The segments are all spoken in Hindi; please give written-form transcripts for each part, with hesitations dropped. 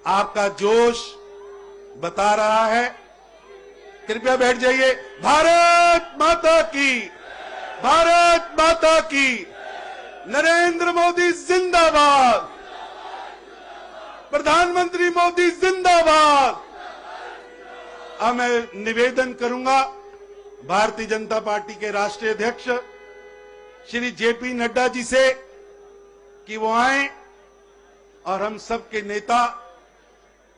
आपका जोश बता रहा है। कृपया बैठ जाइए। भारत माता की, भारत माता की, नरेंद्र मोदी जिंदाबाद, प्रधानमंत्री मोदी जिंदाबाद। अब मैं निवेदन करूंगा भारतीय जनता पार्टी के राष्ट्रीय अध्यक्ष श्री जेपी नड्डा जी से कि वो आए और हम सबके नेता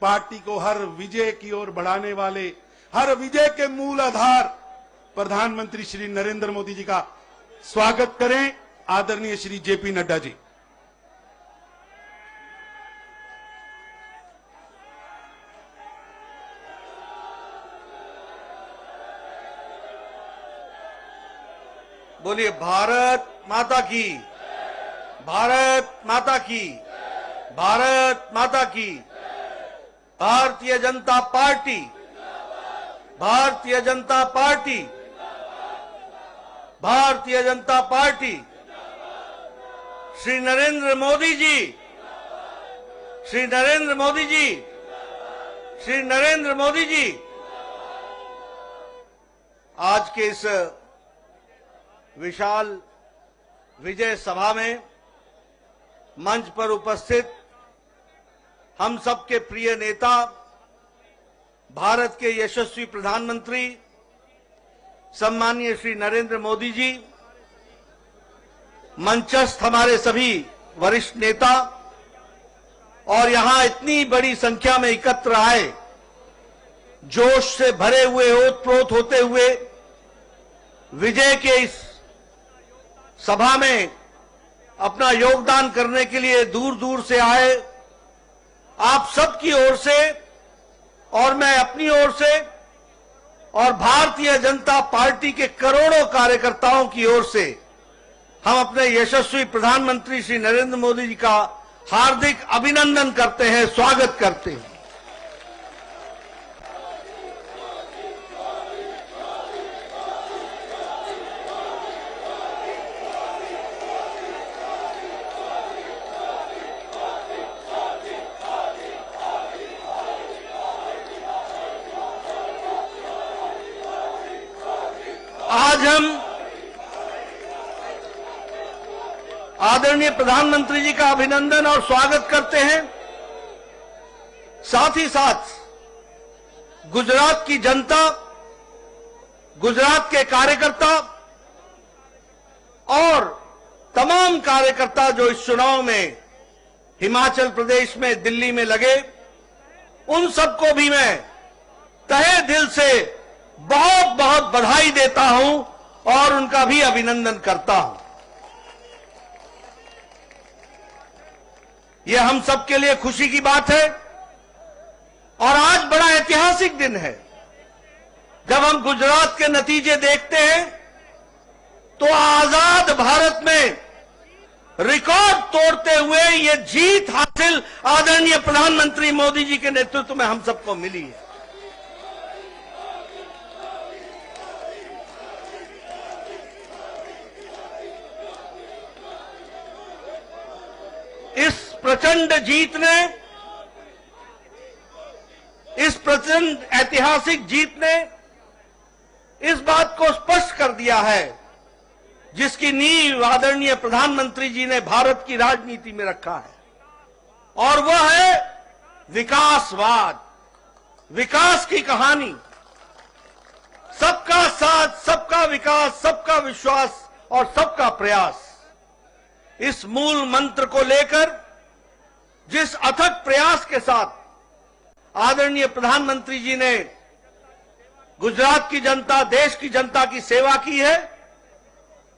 पार्टी को हर विजय की ओर बढ़ाने वाले, हर विजय के मूल आधार प्रधानमंत्री श्री नरेंद्र मोदी जी का स्वागत करें। आदरणीय श्री जेपी नड्डा जी। बोलिए भारत माता की, भारत माता की, भारत माता की। Bharatiya Janata party, Bharatiya Janata party, Bharatiya Janata party. Shri Narendra Modi ji, Shri Narendra Modi ji, Shri Narendra Modi ji. आज के इस विशाल विजय सभा में मंच पर उपस्थित हम सबके प्रिय नेता, भारत के यशस्वी प्रधानमंत्री सम्माननीय श्री नरेंद्र मोदी जी, मंचस्थ हमारे सभी वरिष्ठ नेता और यहां इतनी बड़ी संख्या में एकत्र आए, जोश से भरे हुए, ओतप्रोत होते हुए विजय के इस सभा में अपना योगदान करने के लिए दूर दूर से आए, आप सबकी ओर से और मैं अपनी ओर से और भारतीय जनता पार्टी के करोड़ों कार्यकर्ताओं की ओर से हम अपने यशस्वी प्रधानमंत्री श्री नरेंद्र मोदी जी का हार्दिक अभिनंदन करते हैं, स्वागत करते हैं। आज हम आदरणीय प्रधानमंत्री जी का अभिनंदन और स्वागत करते हैं। साथ ही साथ गुजरात की जनता, गुजरात के कार्यकर्ता और तमाम कार्यकर्ता जो इस चुनाव में हिमाचल प्रदेश में, दिल्ली में लगे, उन सबको भी मैं तहे दिल से बहुत बहुत बधाई देता हूं और उनका भी अभिनंदन करता हूं। यह हम सबके लिए खुशी की बात है और आज बड़ा ऐतिहासिक दिन है। जब हम गुजरात के नतीजे देखते हैं तो आजाद भारत में रिकॉर्ड तोड़ते हुए यह जीत हासिल आदरणीय प्रधानमंत्री मोदी जी के नेतृत्व में हम सबको मिली है। इस प्रचंड जीत ने, इस प्रचंड ऐतिहासिक जीत ने इस बात को स्पष्ट कर दिया है जिसकी नींव आदरणीय प्रधानमंत्री जी ने भारत की राजनीति में रखा है, और वह है विकासवाद, विकास की कहानी। सबका साथ, सबका विकास, सबका विश्वास और सबका प्रयास, इस मूल मंत्र को लेकर जिस अथक प्रयास के साथ आदरणीय प्रधानमंत्री जी ने गुजरात की जनता, देश की जनता की सेवा की है,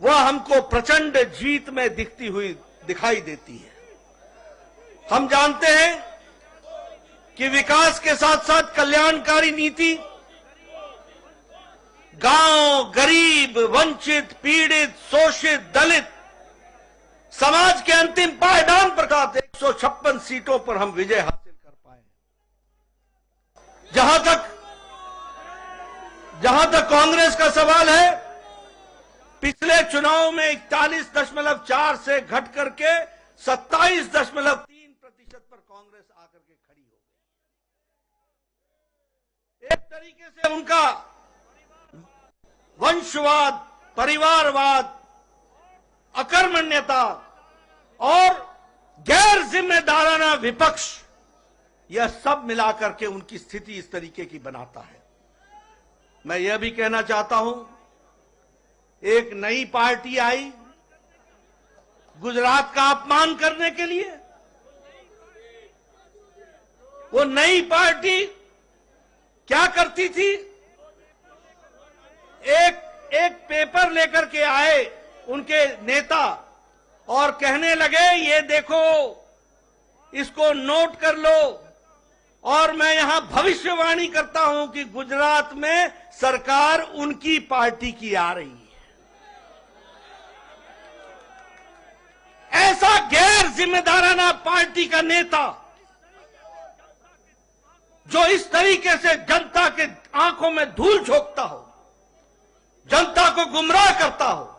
वह हमको प्रचंड जीत में दिखती हुई दिखाई देती है। हम जानते हैं कि विकास के साथ साथ कल्याणकारी नीति गांव, गरीब, वंचित, पीड़ित, शोषित, दलित समाज के अंतिम पायदान पर 156 सीटों पर हम विजय हासिल कर पाए। जहां तक कांग्रेस का सवाल है, पिछले चुनाव में 41.4 से घट करके 27.3% पर कांग्रेस आकर के खड़ी हो गई। एक तरीके से उनका वंशवाद, परिवारवाद, अकर्मण्यता और गैर जिम्मेदाराना विपक्ष, यह सब मिलाकर के उनकी स्थिति इस तरीके की बनाता है। मैं यह भी कहना चाहता हूं, एक नई पार्टी आई गुजरात का अपमान करने के लिए। वो नई पार्टी क्या करती थी? एक पेपर लेकर के आए उनके नेता और कहने लगे, ये देखो, इसको नोट कर लो, और मैं यहां भविष्यवाणी करता हूं कि गुजरात में सरकार उनकी पार्टी की आ रही है। ऐसा गैर जिम्मेदाराना पार्टी का नेता जो इस तरीके से जनता के आंखों में धूल झोंकता हो, जनता को गुमराह करता हो,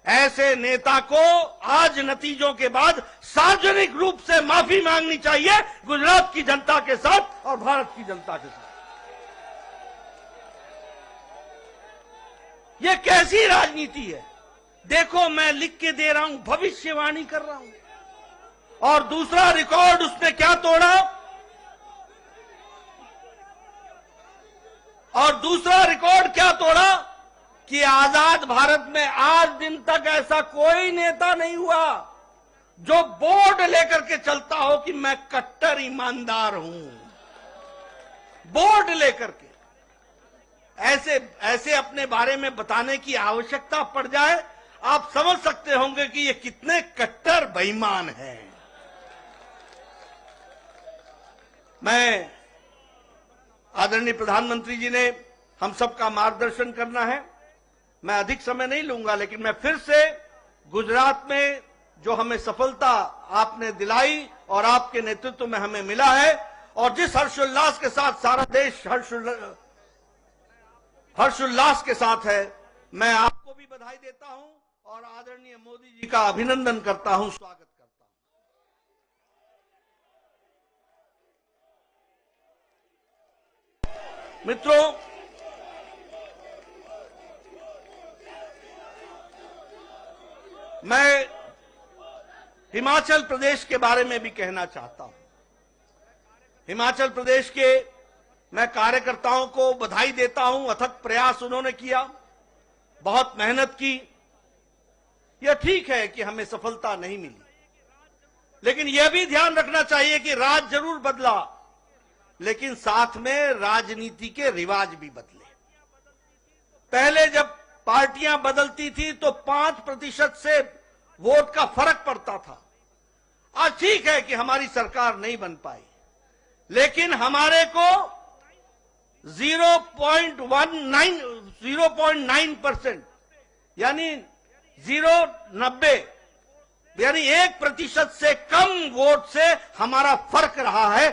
ऐसे नेता को आज नतीजों के बाद सार्वजनिक रूप से माफी मांगनी चाहिए गुजरात की जनता के साथ और भारत की जनता के साथ। यह कैसी राजनीति है? देखो, मैं लिख के दे रहा हूं, भविष्यवाणी कर रहा हूं। और दूसरा रिकॉर्ड उसने क्या तोड़ा? और दूसरा रिकॉर्ड क्या तोड़ा कि आजाद भारत में आज दिन तक ऐसा कोई नेता नहीं हुआ जो बोर्ड लेकर के चलता हो कि मैं कट्टर ईमानदार हूं। बोर्ड लेकर के ऐसे अपने बारे में बताने की आवश्यकता पड़ जाए, आप समझ सकते होंगे कि ये कितने कट्टर बेईमान हैं। मैं आदरणीय प्रधानमंत्री जी ने हम सबका मार्गदर्शन करना है, मैं अधिक समय नहीं लूंगा, लेकिन मैं फिर से गुजरात में जो हमें सफलता आपने दिलाई और आपके नेतृत्व में हमें मिला है, और जिस हर्षोल्लास के साथ सारा देश हर्षोल्लास के साथ है, मैं आपको भी बधाई देता हूं और आदरणीय मोदी जी का अभिनंदन करता हूं, स्वागत करता हूं। मित्रों, मैं हिमाचल प्रदेश के बारे में भी कहना चाहता हूं। हिमाचल प्रदेश के मैं कार्यकर्ताओं को बधाई देता हूं, अथक प्रयास उन्होंने किया, बहुत मेहनत की। यह ठीक है कि हमें सफलता नहीं मिली, लेकिन यह भी ध्यान रखना चाहिए कि राज जरूर बदला, लेकिन साथ में राजनीति के रिवाज भी बदले। पहले जब पार्टियां बदलती थी तो 5% से वोट का फर्क पड़ता था। आज ठीक है कि हमारी सरकार नहीं बन पाई, लेकिन हमारे को 0.9% यानी 0.90 यानी 1% से कम वोट से हमारा फर्क रहा है